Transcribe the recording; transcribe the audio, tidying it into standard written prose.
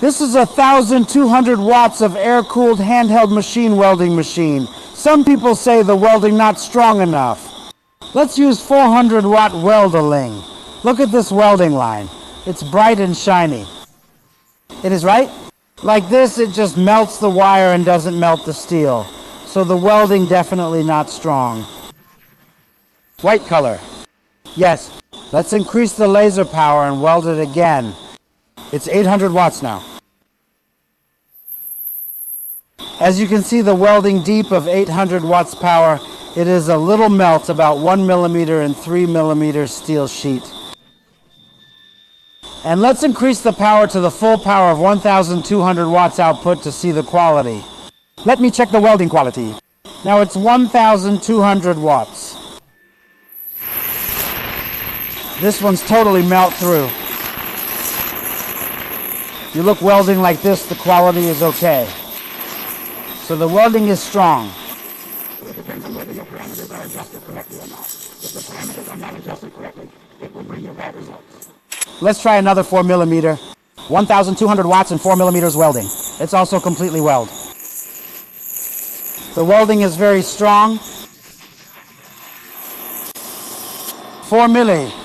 This is 1,200 watts of air-cooled handheld machine welding machine. Some people say the welding not strong enough. Let's use 400 watt Welding. Look at this welding line. It's bright and shiny. It is right? Like this, it just melts the wire and doesn't melt the steel. So the welding definitely not strong. White color. Yes. Let's increase the laser power and weld it again. It's 800 watts now. As you can see, the welding deep of 800 watts power, it is a little melt, about 1 millimeter and 3 millimeter steel sheet. And let's increase the power to the full power of 1,200 watts output to see the quality. Let me check the welding quality. Now it's 1,200 watts. This one's totally melt through. You look welding like this, the quality is okay. So the welding is strong. It depends on whether your parameters are adjusted correctly or not. If the parameters are not adjusted correctly, it will bring you bad results. Let's try another 4 millimeter. 1,200 watts and 4 millimeters welding. It's also completely weld. The welding is very strong. 4 milli.